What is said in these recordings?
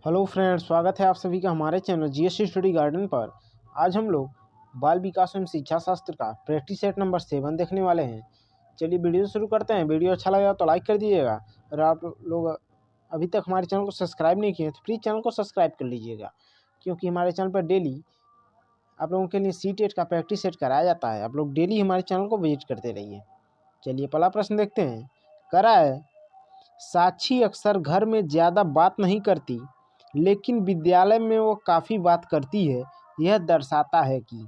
Hello friends, स्वागत है आप सभी का हमारे चैनल जीएसटी स्टडी गार्डन पर। आज हम लोग बाल विकास एवं शिक्षा शास्त्र का प्रैक्टिस सेट नंबर 7 देखने वाले हैं। चलिए वीडियो शुरू करते हैं। वीडियो अच्छा लगा तो लाइक कर दीजिएगा और आप लोग अभी तक हमारे चैनल को सब्सक्राइब नहीं किए तो प्लीज़ चैनल को सब्सक्राइब कर लीजिएगा, क्योंकि हमारे चैनल पर डेली आप लोगों के लिए सी-टेट का प्रैक्टिस सेट कराया जाता है। आप लोग डेली हमारे चैनल को विजिट करते रहिए। चलिए पहला प्रश्न देखते हैं। करा है, साक्षी अक्सर घर में ज़्यादा बात नहीं करती, लेकिन विद्यालय में वो काफ़ी बात करती है। यह दर्शाता है कि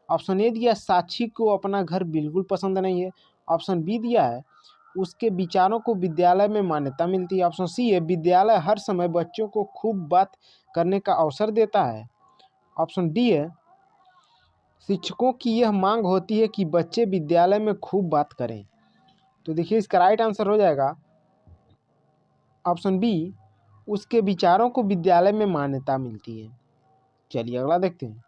ऑप्शन ए दिया, साक्षी को अपना घर बिल्कुल पसंद नहीं है। ऑप्शन बी दिया है, उसके विचारों को विद्यालय में मान्यता मिलती है। ऑप्शन सी है, विद्यालय हर समय बच्चों को खूब बात करने का अवसर देता है। ऑप्शन डी है, शिक्षकों की यह मांग होती है कि बच्चे विद्यालय में खूब बात करें। तो देखिए इसका राइट आंसर हो जाएगा ऑप्शन बी, उसके विचारों को विद्यालय में मान्यता मिलती है। चलिए अगला देखते हैं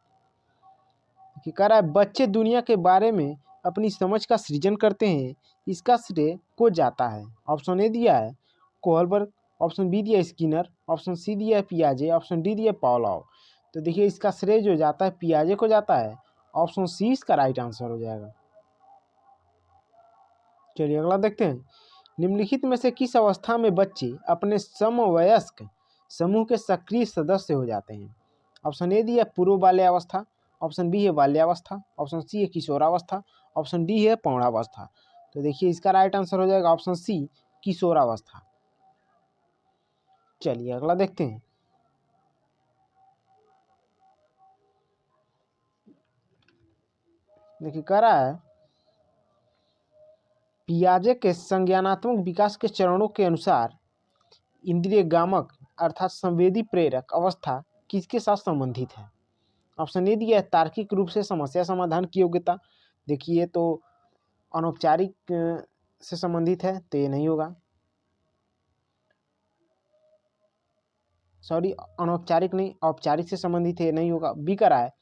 कि कह रहा है, बच्चे दुनिया के बारे में अपनी समझ का सृजन करते हैं, इसका श्रेय को जाता है। ऑप्शन ए दिया है कोहलबर्ग, ऑप्शन बी दिया स्किनर, ऑप्शन सी दिया है पियाजे, ऑप्शन डी दिया पावलोव। तो देखिए इसका श्रेय जो जाता है पियाजे को जाता है। ऑप्शन सी इसका राइट आंसर हो जाएगा। चलिए अगला देखते हैं। निम्नलिखित में से किस अवस्था में बच्चे अपने समवयस्क समूह के सक्रिय सदस्य हो जाते हैं? ऑप्शन ए दिया पूर्व बाल्यावस्था, ऑप्शन बी है बाल्यावस्था, ऑप्शन सी है किशोरावस्था, ऑप्शन डी है प्रौढ़ावस्था। तो देखिए इसका राइट आंसर हो जाएगा ऑप्शन सी, किशोरावस्था। चलिए अगला देखते हैं। देखिए कह रहा है, पियाजे के संज्ञानात्मक विकास के चरणों के अनुसार इंद्रिय गामक अर्थात संवेदी प्रेरक अवस्था किसके साथ संबंधित है? ऑप्शन ए दिया है तार्किक रूप से समस्या समाधान की योग्यता। देखिए तो अनौपचारिक से संबंधित है, तो ये नहीं होगा। सॉरी, अनौपचारिक नहीं, औपचारिक से संबंधित है, ये नहीं होगा। बी करा है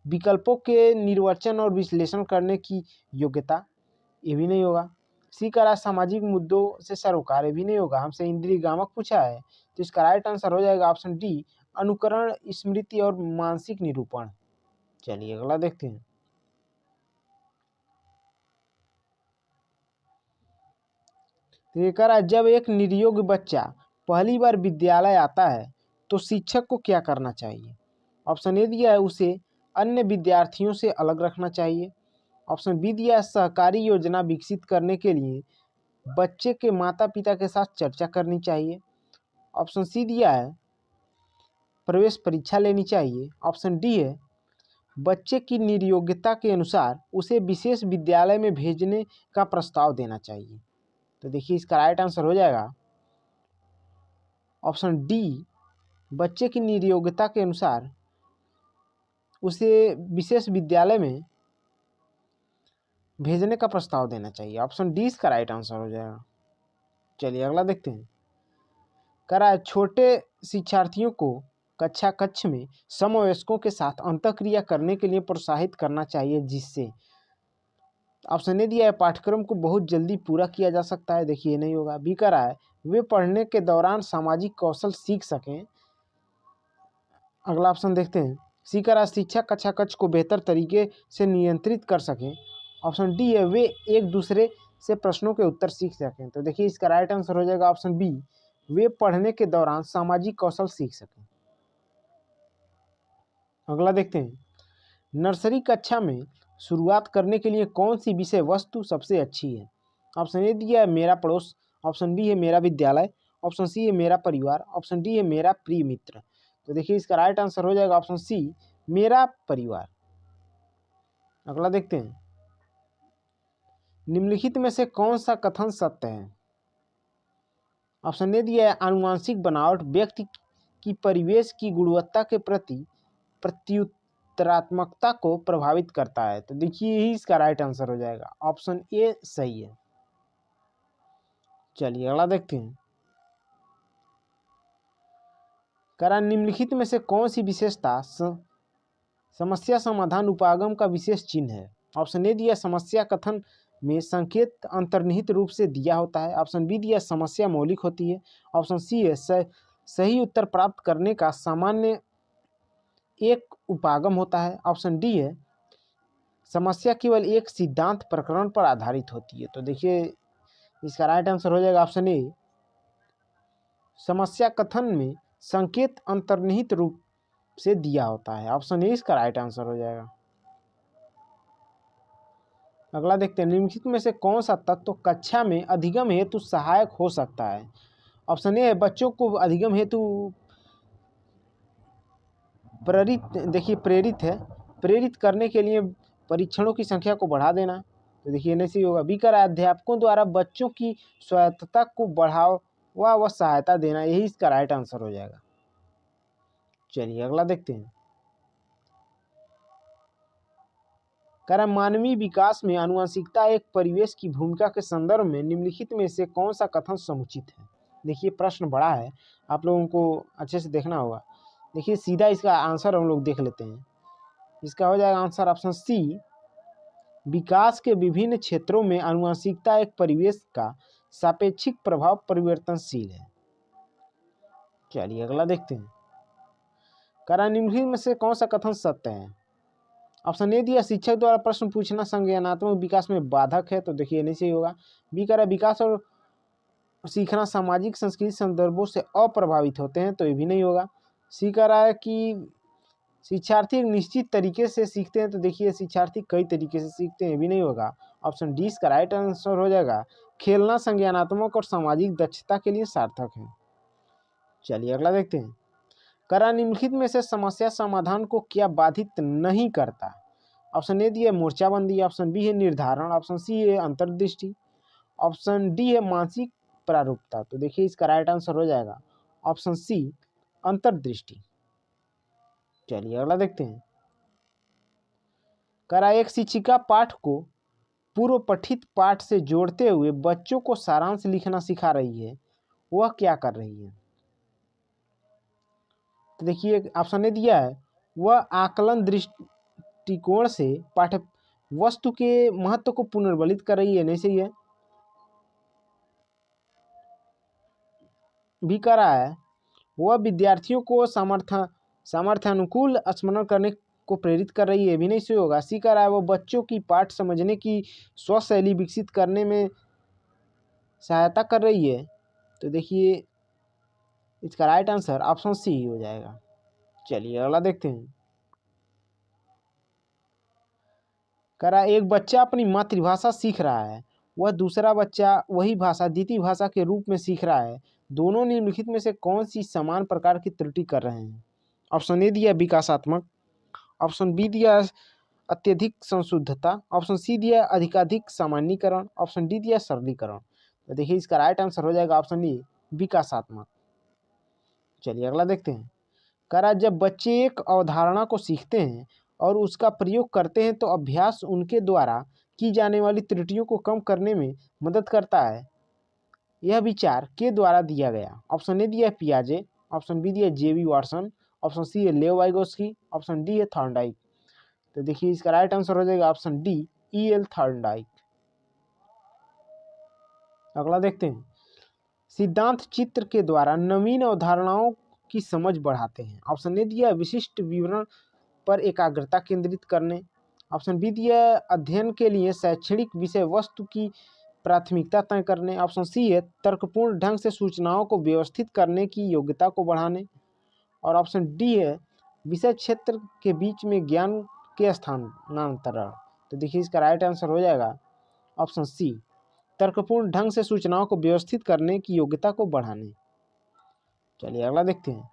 विकल्पों के निर्वचन और विश्लेषण करने की योग्यता, ये भी नहीं होगा। सी करा सामाजिक मुद्दों से सरोकार, ये भी नहीं होगा। हमसे इंद्रिय गामक पूछा है, तो इसका राइट आंसर हो जाएगा ऑप्शन डी, अनुकरण, स्मृति और मानसिक निरूपण। चलिए अगला देखते हैं। तो ये कह रहा है, जब एक निरयोग बच्चा पहली बार विद्यालय आता है तो शिक्षक को क्या करना चाहिए? ऑप्शन ए दिया है उसे अन्य विद्यार्थियों से अलग रखना चाहिए। ऑप्शन बी दिया है सहकारी योजना विकसित करने के लिए बच्चे के माता पिता के साथ चर्चा करनी चाहिए। ऑप्शन सी दिया है प्रवेश परीक्षा लेनी चाहिए। ऑप्शन डी है बच्चे की निर्योग्यता के अनुसार उसे विशेष विद्यालय में भेजने का प्रस्ताव देना चाहिए। तो देखिए इसका राइट आंसर हो जाएगा ऑप्शन डी, बच्चे की निर्योग्यता के अनुसार उसे विशेष विद्यालय में भेजने का प्रस्ताव देना चाहिए। ऑप्शन डी इसका राइट आंसर हो जाएगा। चलिए अगला देखते हैं। कह रहा है, छोटे शिक्षार्थियों को कक्षा कक्ष में समवयस्कों के साथ अंतःक्रिया करने के लिए प्रोत्साहित करना चाहिए, जिससे ऑप्शन ए दिया है पाठ्यक्रम को बहुत जल्दी पूरा किया जा सकता है। देखिए नहीं होगा। बी कह रहा है वे पढ़ने के दौरान सामाजिक कौशल सीख सकें। अगला ऑप्शन देखते हैं। सी कह रहा है शिक्षक कक्षा कक्ष को बेहतर तरीके से नियंत्रित कर सकें। ऑप्शन डी है वे एक दूसरे से प्रश्नों के उत्तर सीख सकें। तो देखिए इसका राइट आंसर हो जाएगा ऑप्शन बी, वे पढ़ने के दौरान सामाजिक कौशल सीख सकें। अगला देखते हैं। नर्सरी कक्षा में शुरुआत करने के लिए कौन सी विषय वस्तु सबसे अच्छी है? ऑप्शन ए दिया है मेरा पड़ोस, ऑप्शन बी है मेरा विद्यालय, ऑप्शन सी है मेरा परिवार, ऑप्शन डी है मेरा प्रिय मित्र। तो देखिए इसका राइट आंसर हो जाएगा ऑप्शन सी, मेरा परिवार। अगला देखते हैं। निम्नलिखित में से कौन सा कथन सत्य है? ऑप्शन ए दिया है आनुवांशिक बनावट व्यक्ति की परिवेश की गुणवत्ता के प्रति प्रत्युत्तरात्मकता को प्रभावित करता है। तो देखिए यही इसका राइट आंसर हो जाएगा। ऑप्शन ए सही है। चलिए अगला देखते हैं। करा निम्नलिखित में से कौन सी विशेषता समस्या समाधान उपागम का विशेष चिन्ह है? ऑप्शन ए दिया समस्या कथन में संकेत अंतर्निहित रूप से दिया होता है। ऑप्शन बी दिया समस्या मौलिक होती है। ऑप्शन सी है सही उत्तर प्राप्त करने का सामान्य एक उपागम होता है। ऑप्शन डी है समस्या केवल एक सिद्धांत प्रकरण पर आधारित होती है। तो देखिए इसका राइट आंसर हो जाएगा ऑप्शन ए, समस्या कथन में संकेत अंतर्निहित रूप से दिया होता है। ऑप्शन ए इसका राइट आंसर हो जाएगा। अगला देखते हैं, निम्नलिखित में से कौन सा तत्व कक्षा में अधिगम हेतु सहायक हो सकता है। ऑप्शन ए है बच्चों को अधिगम हेतु प्रेरित करने के लिए परीक्षणों की संख्या को बढ़ा देना। तो देखिए नहीं सही होगा। बी कर अध्यापकों द्वारा बच्चों की स्वायत्तता को बढ़ावा व सहायता देना, यही इसका राइट आंसर हो जाएगा। चलिए अगला देखते हैं, कह मानवीय विकास में आनुवंशिकता एक परिवेश की भूमिका के संदर्भ में निम्नलिखित में से कौन सा कथन समुचित है। देखिए प्रश्न बड़ा है, आप लोगों को अच्छे से देखना होगा। देखिए सीधा इसका आंसर हम लोग देख लेते हैं। इसका हो जाएगा आंसर ऑप्शन सी, विकास के विभिन्न क्षेत्रों में आनुवंशिकता एक परिवेश का सापेक्षिक प्रभाव परिवर्तनशील है। चलिए अगला देखते हैं, कह निम्नलिखित में से कौन सा कथन सत्य है। ऑप्शन ए दिया शिक्षक द्वारा प्रश्न पूछना संज्ञानात्मक विकास में बाधक है। तो देखिए नहीं सही होगा। बी कह रहा है विकास और सीखना सामाजिक संस्कृति संदर्भों से अप्रभावित होते हैं। तो ये भी नहीं होगा। सी कह रहा है कि शिक्षार्थी एक निश्चित तरीके से सीखते हैं। तो देखिए शिक्षार्थी कई तरीके से सीखते हैं, ये भी नहीं होगा। ऑप्शन डी इसका राइट आंसर हो जाएगा, खेलना संज्ञानात्मक और सामाजिक दक्षता के लिए सार्थक है। चलिए अगला देखते हैं, करा निम्नलिखित में से समस्या समाधान को क्या बाधित नहीं करता। ऑप्शन ए दी है मोर्चाबंदी, ऑप्शन बी है निर्धारण, ऑप्शन सी है अंतर्दृष्टि, ऑप्शन डी है मानसिक प्रारूपता। तो देखिए इसका राइट आंसर हो जाएगा ऑप्शन सी अंतर्दृष्टि। चलिए अगला देखते हैं, करा एक शिक्षिका पाठ को पूर्व पठित पाठ से जोड़ते हुए बच्चों को सारांश लिखना सिखा रही है, वह क्या कर रही है। तो देखिए ऑप्शन ए दिया है, वह आकलन दृष्टिकोण से पाठ्य वस्तु के महत्व को पुनर्बलित कर रही है, नहीं सही है। भी कर रहा है, वह विद्यार्थियों को सामर्थ्यानुकूल स्मरण करने को प्रेरित कर रही है, भी नहीं सही होगा। सी कर रहा है, वो बच्चों की पाठ समझने की स्वशैली विकसित करने में सहायता कर रही है। तो देखिए इसका राइट आंसर ऑप्शन सी हो जाएगा। चलिए अगला देखते हैं, करा एक बच्चा अपनी मातृभाषा सीख रहा है, वह दूसरा बच्चा वही भाषा द्वितीय भाषा के रूप में सीख रहा है, दोनों निम्नलिखित में से कौन सी समान प्रकार की त्रुटि कर रहे हैं। ऑप्शन ए दिया विकासात्मक, ऑप्शन बी दिया अत्यधिक संशुद्धता, ऑप्शन सी दिया अधिकाधिक सामान्यीकरण, ऑप्शन डी दिया सरलीकरण। तो देखिए इसका राइट आंसर हो जाएगा ऑप्शन डी विकासात्मक। चलिए अगला देखते हैं, करा जब बच्चे एक अवधारणा को सीखते हैं और उसका प्रयोग करते हैं तो अभ्यास उनके द्वारा की जाने वाली त्रुटियों को कम करने में मदद करता है। यह विचार के द्वारा दिया गया। ऑप्शन ए दिया पियाजे, ऑप्शन बी दिया जेवी वाटसन, ऑप्शन सी है लेव वाइगोस्की, ऑप्शन डी है थॉर्नडाइक। तो देखिए इसका राइट आंसर हो जाएगा ऑप्शन डी ई.एल. थॉर्नडाइक। अगला देखते हैं, सिद्धांत चित्र के द्वारा नवीन अवधारणाओं की समझ बढ़ाते हैं। ऑप्शन ए दिया विशिष्ट विवरण पर एकाग्रता केंद्रित करने, ऑप्शन बी दिया अध्ययन के लिए शैक्षणिक विषय वस्तु की प्राथमिकता तय करने, ऑप्शन सी है तर्कपूर्ण ढंग से सूचनाओं को व्यवस्थित करने की योग्यता को बढ़ाने, और ऑप्शन डी है विषय क्षेत्र के बीच में ज्ञान के स्थानांतरण। तो देखिए इसका राइट आंसर हो जाएगा ऑप्शन सी तर्कपूर्ण ढंग से सूचनाओं को व्यवस्थित करने की योग्यता को बढ़ाने। चलिए अगला देखते हैं,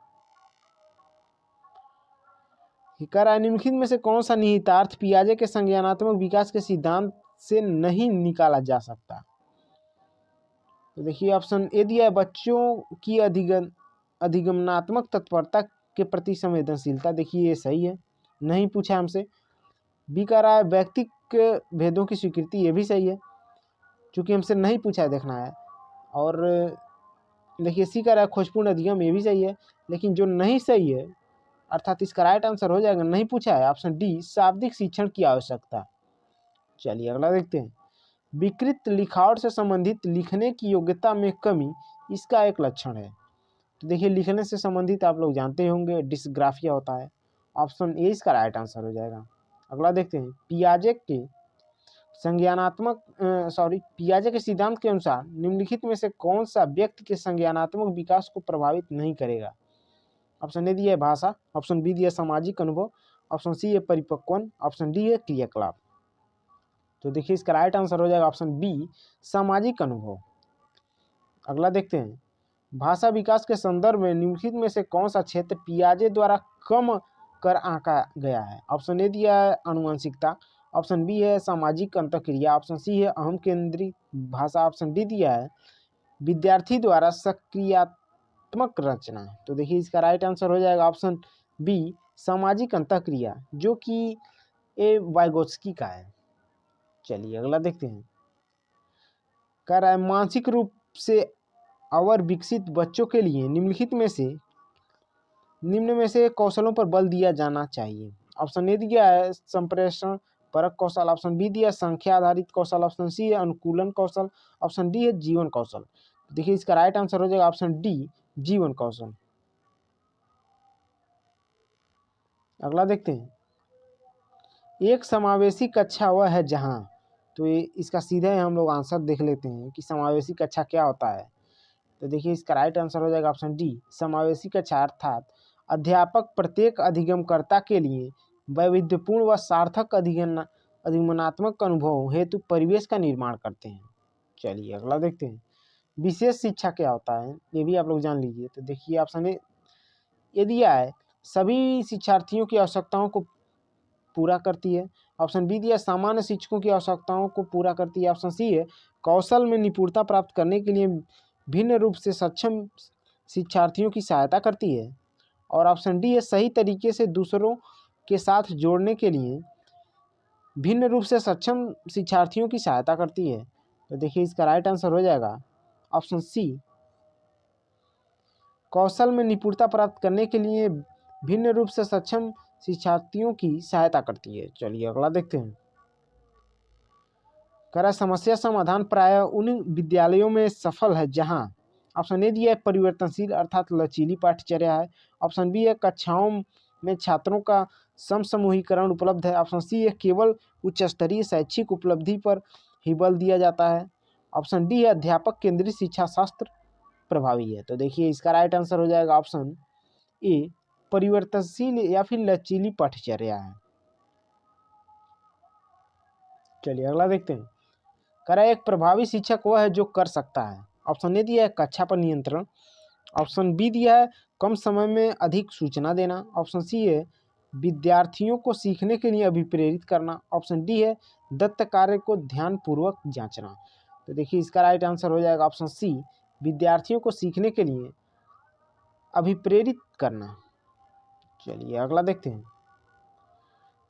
निम्नलिखित में से कौन सा निहितार्थ पियाजे के संज्ञानात्मक विकास के सिद्धांत से नहीं निकाला जा सकता। तो देखिए ऑप्शन ए दिया है बच्चों की अधिगमनात्मक तत्परता के प्रति संवेदनशीलता। देखिए ये सही है, नहीं पूछा हमसे। बी कह रहा है व्यक्तिगत भेदों की स्वीकृति, ये भी सही है क्योंकि हमसे नहीं पूछा देखना है। और देखिए सी कह रहा है खोजपूर्ण अधिगम, ये भी सही है, लेकिन जो नहीं सही है अर्थात इसका राइट आंसर हो जाएगा नहीं पूछा है ऑप्शन डी शाब्दिक शिक्षण की आवश्यकता। चलिए अगला देखते हैं, विकृत लिखावट से संबंधित लिखने की योग्यता में कमी इसका एक लक्षण है। तो देखिए लिखने से संबंधित आप लोग जानते होंगे डिस्ग्राफिया होता है। ऑप्शन ए इसका राइट आंसर हो जाएगा। अगला देखते हैं, पियाजे के सिद्धांत के अनुसार निम्नलिखित में से कौन सा व्यक्ति के संज्ञानात्मक विकास को प्रभावित नहीं करेगा। ऑप्शन ए दिया है भाषा, ऑप्शन बी दिया सामाजिक अनुभव, ऑप्शन सी है परिपक्वन, ऑप्शन डी है क्रियाकलाप। तो देखिए इसका राइट आंसर हो जाएगा ऑप्शन बी सामाजिक अनुभव। अगला देखते हैं, भाषा विकास के संदर्भ में निम्नलिखित में से कौन सा क्षेत्र पियाजे द्वारा कम कर आंका गया है। ऑप्शन ए दिया है आनुवंशिकता, ऑप्शन बी है सामाजिक अंतःक्रिया, ऑप्शन सी है अहम केंद्रित भाषा, ऑप्शन डी दिया है विद्यार्थी द्वारा सक्रियात्मक रचना। तो देखिए इसका राइट आंसर हो जाएगा ऑप्शन बी सामाजिक अंतःक्रिया, जो कि ए वाइगोत्स्की का है। चलिए अगला देखते हैं, कह रहा है मानसिक रूप से अवर विकसित बच्चों के लिए निम्न में से कौशलों पर बल दिया जाना चाहिए। ऑप्शन ए दिया है संप्रेषण परक कौशल, ऑप्शन बी दिया संख्या आधारित कौशल, ऑप्शन सी है अनुकूलन कौशल, ऑप्शन डी है जीवन कौशल। देखिए इसका राइट आंसर हो जाएगा ऑप्शन डी जीवन कौशल। अगला देखते हैं, एक समावेशी कक्षा वह है जहां, तो इसका सीधे हम लोग आंसर देख लेते हैं कि समावेशी कक्षा क्या होता है। तो देखिए इसका राइट आंसर हो जाएगा ऑप्शन डी समावेशी कक्षा, अर्थात अध्यापक प्रत्येक अधिगमकर्ता के लिए वैविध्यपूर्ण व सार्थक अधिगमनात्मक अनुभव हेतु परिवेश का निर्माण करते हैं। चलिए अगला देखते हैं, विशेष शिक्षा क्या होता है, ये भी आप लोग जान लीजिए। तो देखिए ऑप्शन ए ये दिया है सभी शिक्षार्थियों की आवश्यकताओं को पूरा करती है, ऑप्शन बी दिया सामान्य शिक्षकों की आवश्यकताओं को पूरा करती है, ऑप्शन सी है कौशल में निपुणता प्राप्त करने के लिए भिन्न रूप से सक्षम शिक्षार्थियों की सहायता करती है, और ऑप्शन डी है सही तरीके से दूसरों के साथ जोड़ने के लिए भिन्न रूप से सक्षम शिक्षार्थियों की सहायता करती है। तो देखिए इसका राइट आंसर हो जाएगा ऑप्शन सी कौशल में निपुणता प्राप्त करने के लिए भिन्न रूप से सक्षम शिक्षार्थियों की सहायता करती है। चलिए अगला देखते हैं, करा समस्या समाधान प्रायः उन विद्यालयों में सफल है जहां, ऑप्शन ए दिया है परिवर्तनशील अर्थात लचीली पाठ्यचर्या है, ऑप्शन बी है कक्षाओं में छात्रों का समूहीकरण उपलब्ध है, ऑप्शन सी है केवल उच्च स्तरीय शैक्षिक उपलब्धि पर ही बल दिया जाता है, ऑप्शन डी है अध्यापक केंद्रित शिक्षा शास्त्र प्रभावी है। तो देखिए इसका राइट आंसर हो जाएगा ऑप्शन ए परिवर्तनशील या फिर लचीली पाठ्यचर्या है। चलिए अगला देखते हैं, करा एक प्रभावी शिक्षक वह है जो कर सकता है। ऑप्शन ए दिया है कक्षा पर नियंत्रण, ऑप्शन बी दिया है कम समय में अधिक सूचना देना, ऑप्शन सी है विद्यार्थियों को सीखने के लिए अभिप्रेरित करना, ऑप्शन डी है दत्त कार्य को ध्यानपूर्वक जांचना। तो देखिए इसका राइट आंसर हो जाएगा ऑप्शन सी विद्यार्थियों को सीखने के लिए अभिप्रेरित करना। चलिए अगला देखते हैं,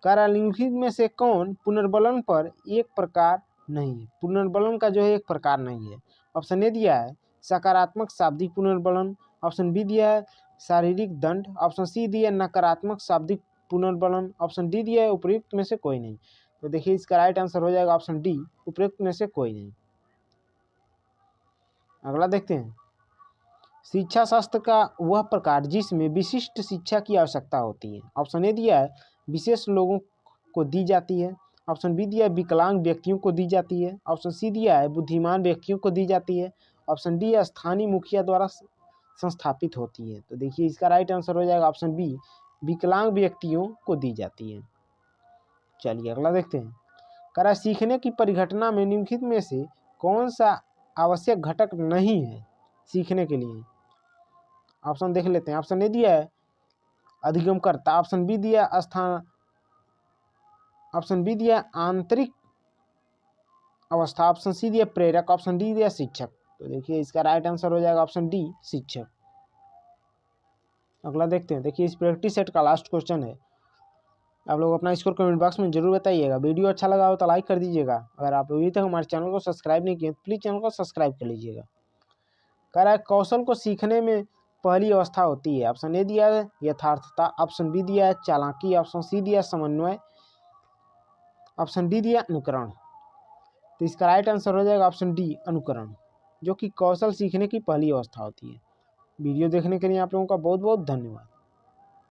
निम्नलिखित में से कौन पुनर्बलन पर एक प्रकार नहीं है। पुनर्बलन का जो है एक प्रकार नहीं है। ऑप्शन ए दिया है सकारात्मक शाब्दिक पुनर्बलन, ऑप्शन बी दिया है शारीरिक दंड, ऑप्शन सी दिया है नकारात्मक शाब्दिक पुनर्बलन, ऑप्शन डी दिया है उपयुक्त में से कोई नहीं। तो देखिए इसका राइट आंसर हो जाएगा ऑप्शन डी उपयुक्त में से कोई नहीं। अगला देखते हैं, शिक्षा शास्त्र का वह प्रकार जिसमें विशिष्ट शिक्षा की आवश्यकता होती है। ऑप्शन ए दिया है विशेष लोगों को दी जाती है, ऑप्शन बी दिया है विकलांग व्यक्तियों को दी जाती है, ऑप्शन सी दिया है बुद्धिमान व्यक्तियों को दी जाती है, ऑप्शन डी स्थानीय मुखिया द्वारा संस्थापित होती है। तो देखिए इसका राइट आंसर हो जाएगा ऑप्शन बी विकलांग व्यक्तियों को दी जाती है। चलिए अगला देखते हैं, करा सीखने की परिघटना में निम्नलिखित में से कौन सा आवश्यक घटक नहीं है सीखने के लिए। ऑप्शन देख लेते हैं, ऑप्शन ए दिया है अधिगमकर्ता, ऑप्शन बी दिया स्थान, ऑप्शन बी दिया आंतरिक अवस्था, ऑप्शन सी दिया प्रेरक, ऑप्शन डी दिया शिक्षक। तो देखिए इसका राइट आंसर हो जाएगा ऑप्शन डी शिक्षक। अगला देखते हैं, देखिए इस प्रैक्टिस सेट का लास्ट क्वेश्चन है। आप लोग अपना स्कोर कमेंट बॉक्स में जरूर बताइएगा। वीडियो अच्छा लगा हो तो लाइक कर दीजिएगा। अगर आप अभी तक हमारे चैनल को सब्सक्राइब नहीं किए तो प्लीज़ चैनल को सब्सक्राइब कर लीजिएगा। कह रहा है कौशल को सीखने में पहली अवस्था होती है। ऑप्शन ए दिया है यथार्थता, ऑप्शन बी दिया है चालाकी, ऑप्शन सी दिया समन्वय, ऑप्शन डी दिया अनुकरण। तो इसका राइट आंसर हो जाएगा ऑप्शन डी अनुकरण, जो कि कौशल सीखने की पहली अवस्था होती है। वीडियो देखने के लिए आप लोगों का बहुत बहुत धन्यवाद।